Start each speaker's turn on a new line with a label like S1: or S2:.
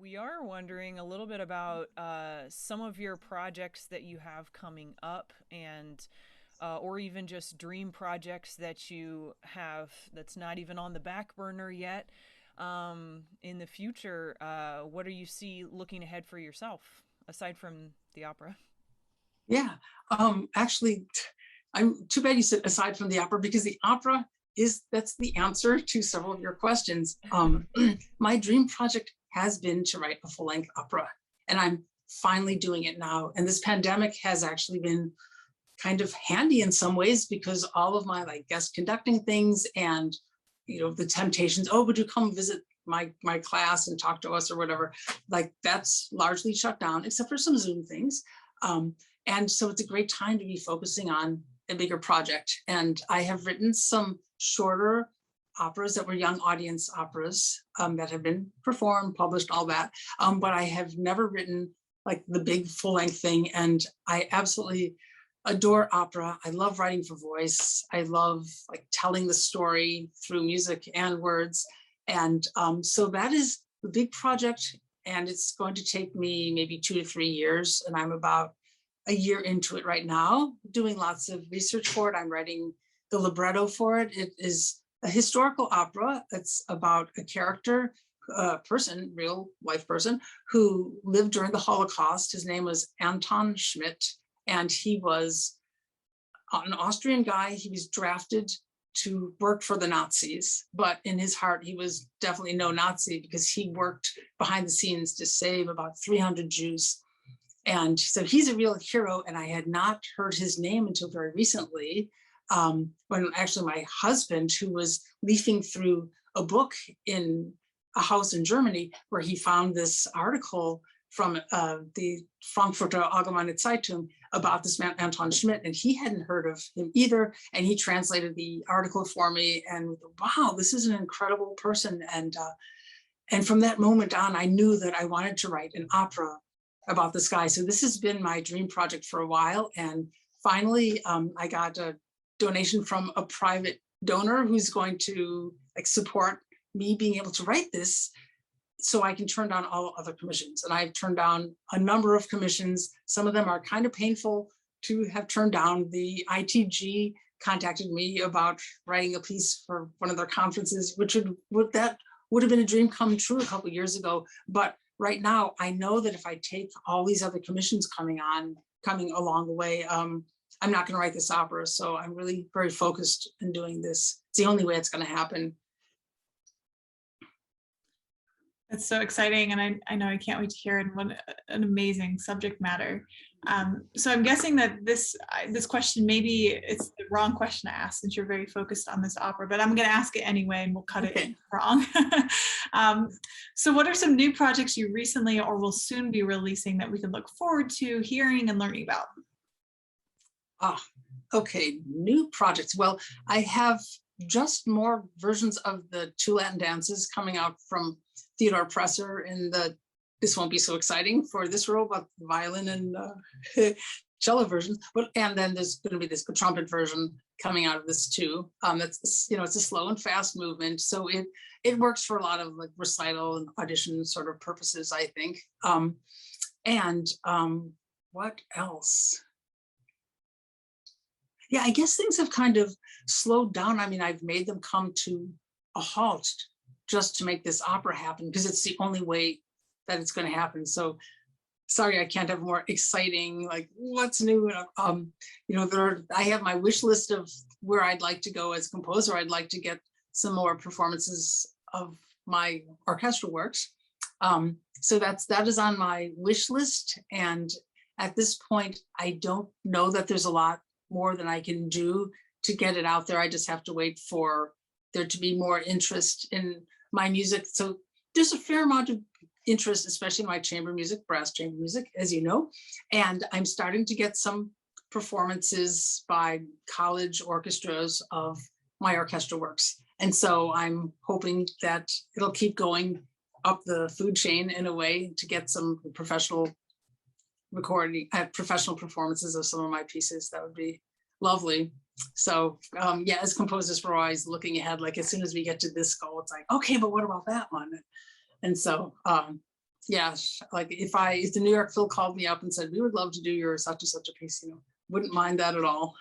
S1: we are wondering a little bit about some of your projects that you have coming up, and or even just dream projects that you have that's not even on the back burner yet. In the future, what do you see looking ahead for yourself aside from the opera?
S2: Yeah. Actually, I'm too bad you said aside from the opera, because the opera that's the answer to several of your questions. My dream project has been to write a full-length opera, and I'm finally doing it now. And this pandemic has actually been kind of handy in some ways, because all of my like guest conducting things and the temptations, oh, would you come visit my class and talk to us or whatever, like that's largely shut down except for some Zoom things. And so it's a great time to be focusing on a bigger project. And I have written some shorter operas that were young audience operas that have been performed, published, all that. But I have never written like the big full-length thing. And I absolutely adore opera. I love writing for voice. I love like telling the story through music and words. And so that is the big project. And it's going to take me maybe 2 to 3 years. And I'm about a year into it right now, doing lots of research for it. I'm writing the libretto for it. It is a historical opera. It's about a character, a person, real life person, who lived during the Holocaust. His name was Anton Schmidt, and he was an Austrian guy. He was drafted to work for the Nazis, but in his heart, he was definitely no Nazi, because he worked behind the scenes to save about 300 Jews. And so he's a real hero, and I had not heard his name until very recently, when actually my husband, who was leafing through a book in a house in Germany, where he found this article from the Frankfurter Allgemeine Zeitung about this man, Anton Schmidt, and he hadn't heard of him either. And he translated the article for me, and wow, this is an incredible person. And from that moment on, I knew that I wanted to write an opera about this guy. So this has been my dream project for a while. And finally, I got a donation from a private donor who's going to like support me being able to write this, so I can turn down all other commissions. And I've turned down a number of commissions. Some of them are kind of painful to have turned down. The ITG contacted me about writing a piece for one of their conferences, which would have been a dream come true a couple of years ago. But right now, I know that if I take all these other commissions coming along the way, I'm not going to write this opera. So I'm really very focused in doing this. It's the only way it's going to happen.
S3: That's so exciting, and I know I can't wait to hear it. And what an amazing subject matter. So I'm guessing that this question, maybe it's the wrong question to ask since you're very focused on this opera, but I'm going to ask it anyway, and we'll cut it in wrong. So what are some new projects you recently or will soon be releasing that we can look forward to hearing and learning about?
S2: Okay, new projects. Well, I have just more versions of the 2 Latin dances coming out from Theodore Presser in this won't be so exciting for this row, but the violin and cello version. And then there's going to be this trumpet version coming out of this too. It's a slow and fast movement, so it works for a lot of like recital and audition sort of purposes, I think. What else? Yeah, I guess things have kind of slowed down. I mean, I've made them come to a halt just to make this opera happen, because it's the only way that it's going to happen. So sorry, I can't have more exciting, like what's new. I have my wish list of where I'd like to go as a composer. I'd like to get some more performances of my orchestral works. So that is on my wish list. And at this point, I don't know that there's a lot more than I can do to get it out there. I just have to wait for there to be more interest in my music. So there's a fair amount of interest, especially in my chamber music, brass chamber music, as you know. And I'm starting to get some performances by college orchestras of my orchestral works. And so I'm hoping that it'll keep going up the food chain in a way to get some professional professional performances of some of my pieces. That would be lovely. So yeah, as composers, we're always looking ahead. Like as soon as we get to this goal, it's like, okay, but what about that one? And so yeah, like if the New York Phil called me up and said, we would love to do your such and such a piece, wouldn't mind that at all.